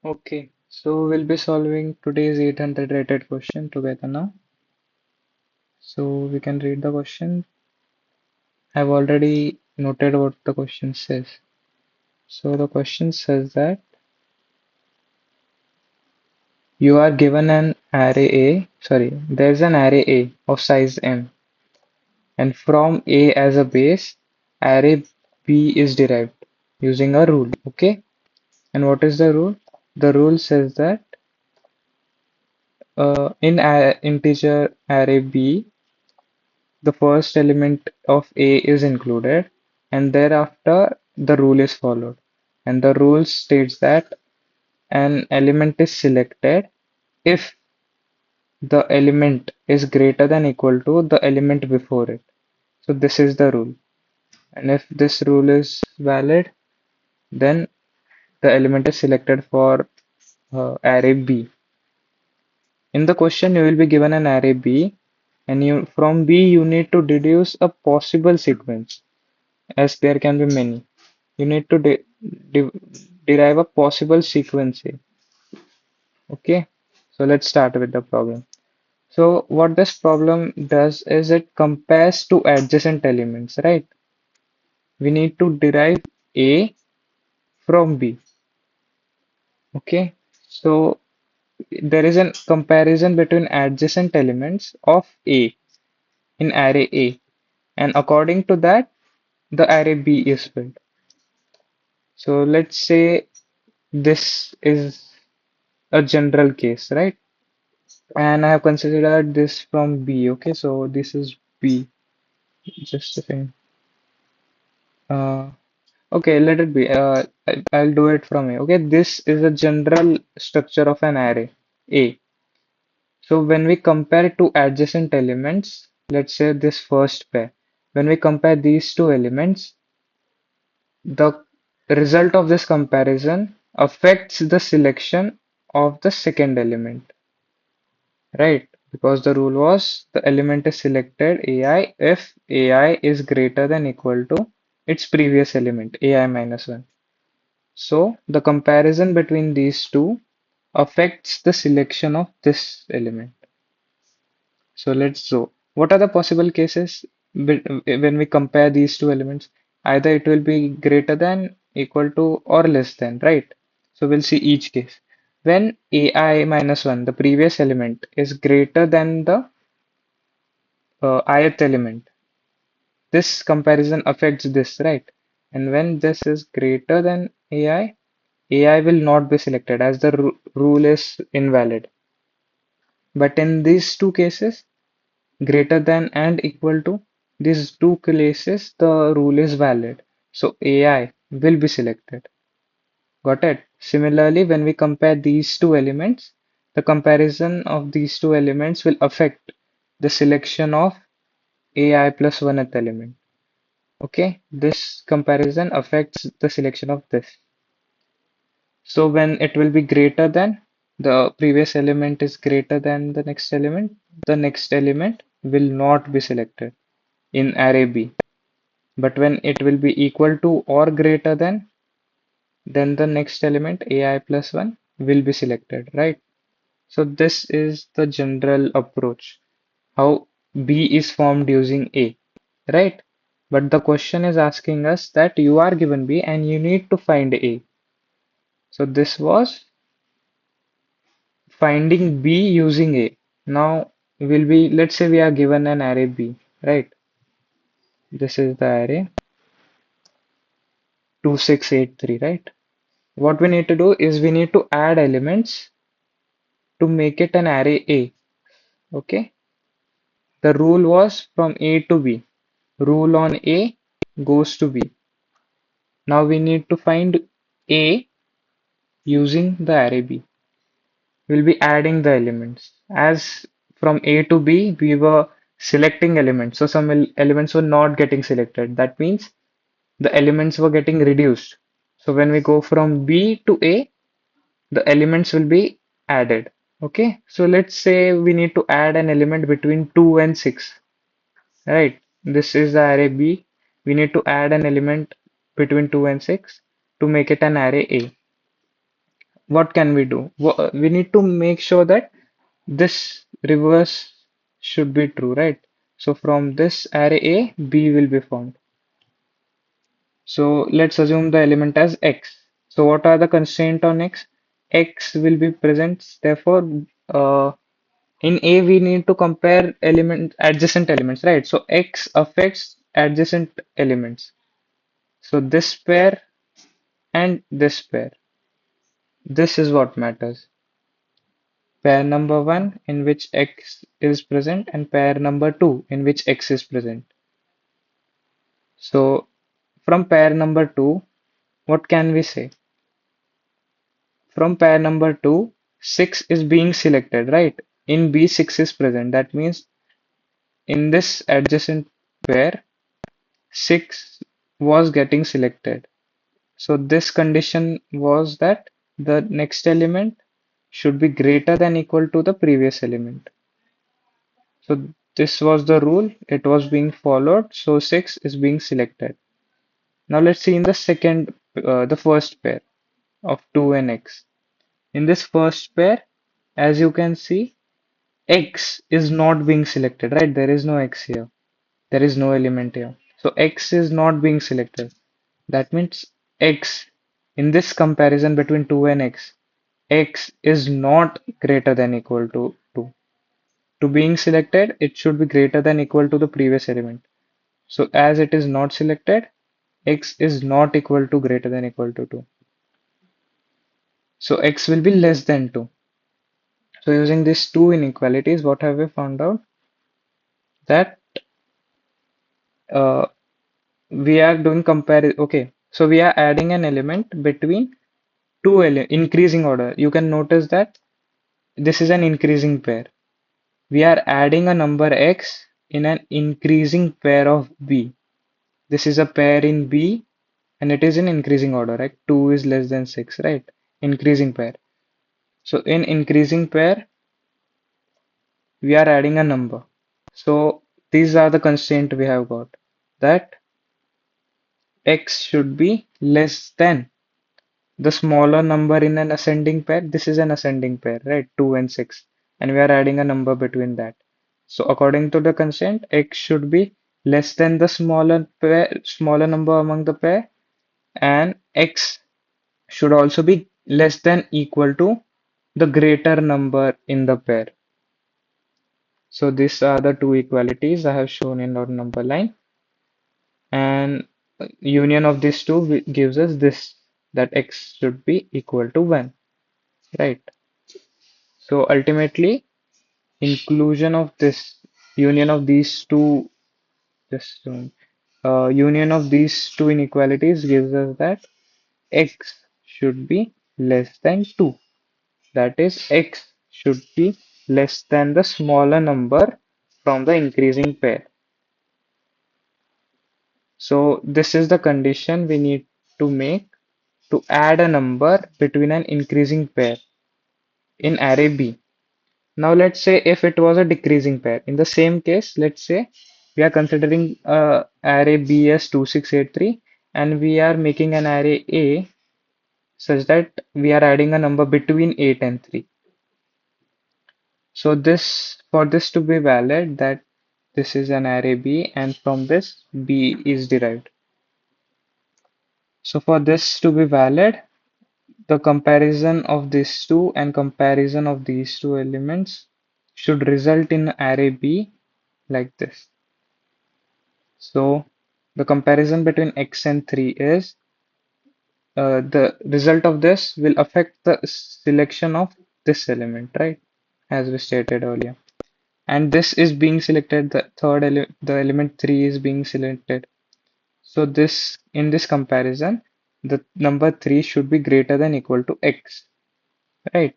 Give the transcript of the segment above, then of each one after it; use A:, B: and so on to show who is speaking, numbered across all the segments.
A: Okay, so we'll be solving today's 800 rated question together now. So we can read the question. I've already noted what the question says. So the question says that you are given an array there's an array A of size M, and from A as a base, array B is derived using a rule. Okay, and what is the rule? The rule says that in a integer array B, the first element of A is included, and thereafter the rule is followed. And the rule states that an element is selected if the element is greater than equal to the element before it. So this is the rule. And if this rule is valid, then the element is selected for array B. In the question, you will be given an array B, and from B you need to deduce a possible sequence, as there can be many. You need to de derive a possible sequence here. Okay, so let's start with the problem. So what this problem does is it compares two adjacent elements, right? We need to derive A from B. Okay, so there is a comparison between adjacent elements of A in array A, and according to that, the array B is filled. So let's say this is a general case, right? And I have considered this from B. Okay, so this is B. Just a second. Uh, okay, let it be. I'll do it from A. Okay, this is a general structure of an array A. So when we compare two adjacent elements, let's say this first pair, when we compare these two elements, the result of this comparison affects the selection of the second element. Right, because the rule was the element is selected AI if AI is greater than equal to its previous element, AI minus 1. So the comparison between these two affects the selection of this element. So let's go. What are the possible cases when we compare these two elements? Either it will be greater than, equal to, or less than, right? So we'll see each case. When AI minus 1, the previous element, is greater than the ith element, this comparison affects this, right? And when this is greater than AI will not be selected as the rule is invalid. But in these two cases, greater than and equal to, these two cases, the rule is valid. So AI will be selected. Got it? Similarly, when we compare these two elements, the comparison of these two elements will affect the selection of AI plus 1th element. Okay, this comparison affects the selection of this. So when it will be greater than, the previous element is greater than the next element will not be selected in array B. But when it will be equal to or greater than, then the next element AI plus 1 will be selected, right? So this is the general approach, how B is formed using A, right? But the question is asking us that you are given B and you need to find A. So this was finding B using A. Now will be, let's say we are given an array B, right? This is the array 2683, right? What we need to do is we need to add elements to make it an array A. Okay. The rule was from A to B. Rule on A goes to B. Now we need to find A using the array B. We'll be adding the elements. As from A to B, we were selecting elements. So some elements were not getting selected. That means the elements were getting reduced. So when we go from B to A, the elements will be added. Okay, so let's say we need to add an element between 2 and 6, right? This is the array B. We need to add an element between 2 and 6 to make it an array A. what can we do? We need to make sure that this reverse should be true, right? So from this array A, B will be found. So let's assume the element as X. So what are the constraint on X? X will be present. Therefore, in A we need to compare adjacent elements, right? So X affects adjacent elements. So this pair and this pair. This is what matters. Pair number 1 in which X is present and pair number 2 in which X is present. So from pair number 2, what can we say? From pair number 2, 6 is being selected, right? In B, 6 is present. That means in this adjacent pair, 6 was getting selected. So this condition was that the next element should be greater than equal to the previous element. So this was the rule. It was being followed. So 6 is being selected. Now let's see in the first pair of 2 and X. In this first pair, as you can see, X is not being selected, right? There is no X here. There is no element here. So X is not being selected. That means X, in this comparison between 2 and X is not greater than equal to 2. To being selected, it should be greater than equal to the previous element. So as it is not selected, X is not equal to greater than equal to 2. So X will be less than 2. So using these two inequalities, what have we found out? That uh, we are doing comparison. Okay, so we are adding an element between two increasing order. You can notice that this is an increasing pair. We are adding a number x in an increasing pair of B. This is a pair in B and it is in increasing order, right? 2 is less than 6, right? Increasing pair. So in increasing pair, we are adding a number. So these are the constraint we have got, that x should be less than the smaller number in an ascending pair. This is an ascending pair, right? 2 and 6. And we are adding a number between that. So according to the constraint, x should be less than the smaller number among the pair, and x should also be less than equal to the greater number in the pair. So these are the two equalities I have shown in our number line, and union of these two gives us this, that x should be equal to 1, right? So ultimately, inclusion of this union of these two, just union of these two inequalities gives us that x should be less than 2. That is, x should be less than the smaller number from the increasing pair. So this is the condition we need to make to add a number between an increasing pair in array B. Now let's say if it was a decreasing pair. In the same case, let's say we are considering array B as 2683 and we are making an array A such that we are adding a number between 8 and 3. So this, for this to be valid, that this is an array B and from this B is derived. So for this to be valid, the comparison of these two and comparison of these two elements should result in array B like this. So the comparison between x and 3 is the result of this will affect the selection of this element, right? As we stated earlier. And this is being selected, the element 3 is being selected. So this, in this comparison, the number 3 should be greater than equal to x, right?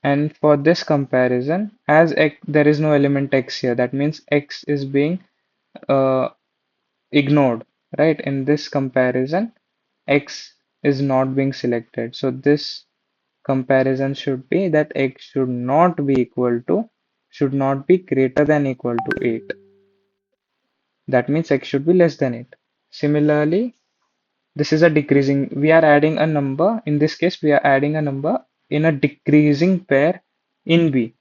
A: And for this comparison, as x, there is no element x here, that means x is being uh, ignored, right? In this comparison, x is not being selected. So this comparison should be that x should not be greater than equal to 8. That means x should be less than 8. Similarly, This is a decreasing. We are adding a number. In this case, we are adding a number in a decreasing pair in B.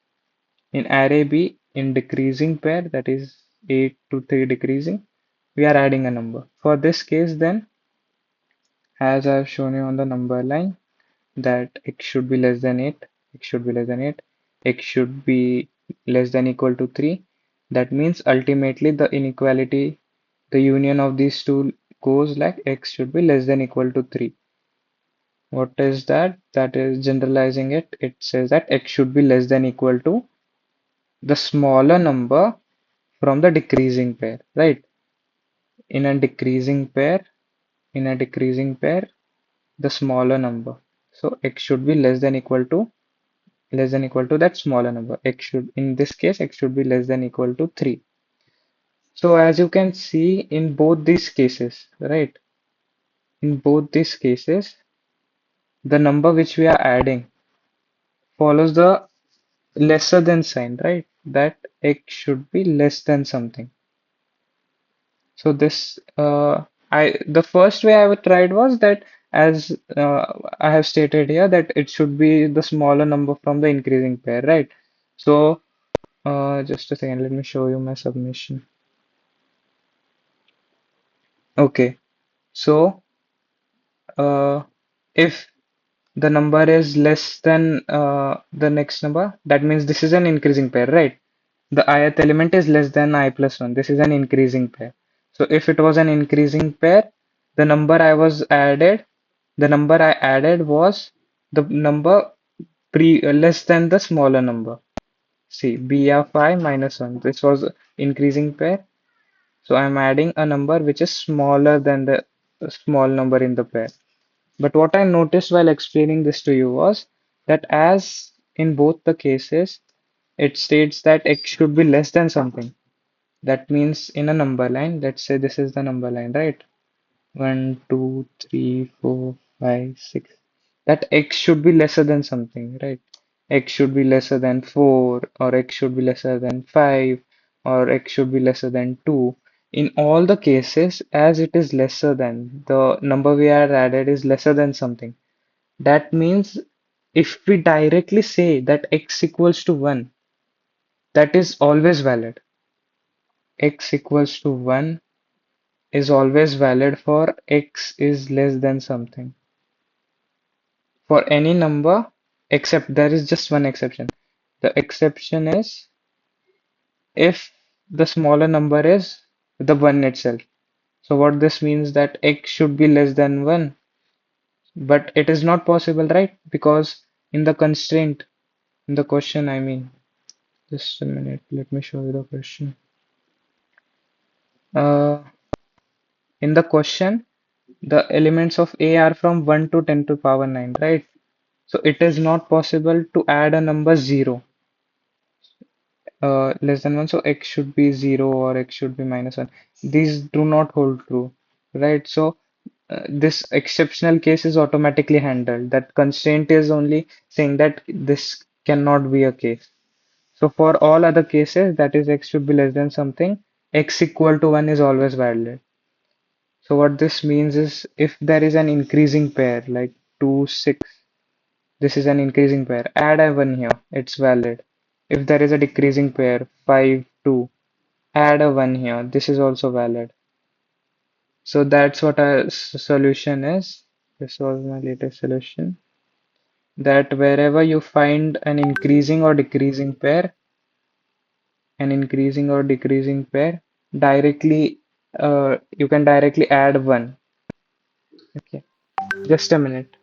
A: In array B, in decreasing pair, that is 8 to 3 decreasing, we are adding a number. For this case, then, as I've shown you on the number line, that x should be less than 8, x should be less than 8, x should be less than equal to 3. That means ultimately the inequality, the union of these two goes like x should be less than equal to 3. What is that? That is generalizing it. It says that x should be less than equal to the smaller number from the decreasing pair, right? In a decreasing pair, in a decreasing pair, the smaller number. So x should be less than equal to that smaller number. X should, in this case, x should be less than equal to 3. So as you can see in both these cases, right? In both these cases, the number which we are adding follows the lesser than sign, right? That x should be less than something. So this, the first way I would tried was that as I have stated here that it should be the smaller number from the increasing pair, right? So just a second, let me show you my submission. Okay, so uh, if the number is less than the next number, that means this is an increasing pair, right? The ith element is less than I plus 1. This is an increasing pair. So if it was an increasing pair, the number I was added, the number I added was the number less than the smaller number. See, b of I minus 1. This was increasing pair. So I'm adding a number which is smaller than the small number in the pair. But what I noticed while explaining this to you was that as in both the cases, it states that x should be less than something. That means in a number line, let's say this is the number line, right? 1, 2, 3, 4, 5, 6. That x should be lesser than something, right? X should be lesser than 4, or x should be lesser than 5, or x should be lesser than 2. In all the cases, as it is lesser than, the number we are added is lesser than something. That means if we directly say that x equals to 1, that is always valid. X equals to 1 is always valid for x is less than something. For any number, except there is just one exception. The exception is if the smaller number is the 1 itself. So what this means that x should be less than 1, but it is not possible, right? Because in the constraint, in the question, I mean, just a minute, let me show you the question. Uh, in the question, the elements of A are from 1 to 10 to power 9, right? So it is not possible to add a number 0 less than 1. So x should be 0 or x should be minus 1. These do not hold true, right? So this exceptional case is automatically handled. That constraint is only saying that this cannot be a case. So for all other cases, that is x should be less than something, x equal to 1 is always valid. So what this means is if there is an increasing pair like 2, 6, this is an increasing pair, add a 1 here, it's valid. If there is a decreasing pair 5, 2, add a 1 here, this is also valid. So that's what our solution is. This was my latest solution. That wherever you find an increasing or decreasing pair, directly you can directly add 1. Okay, just a minute.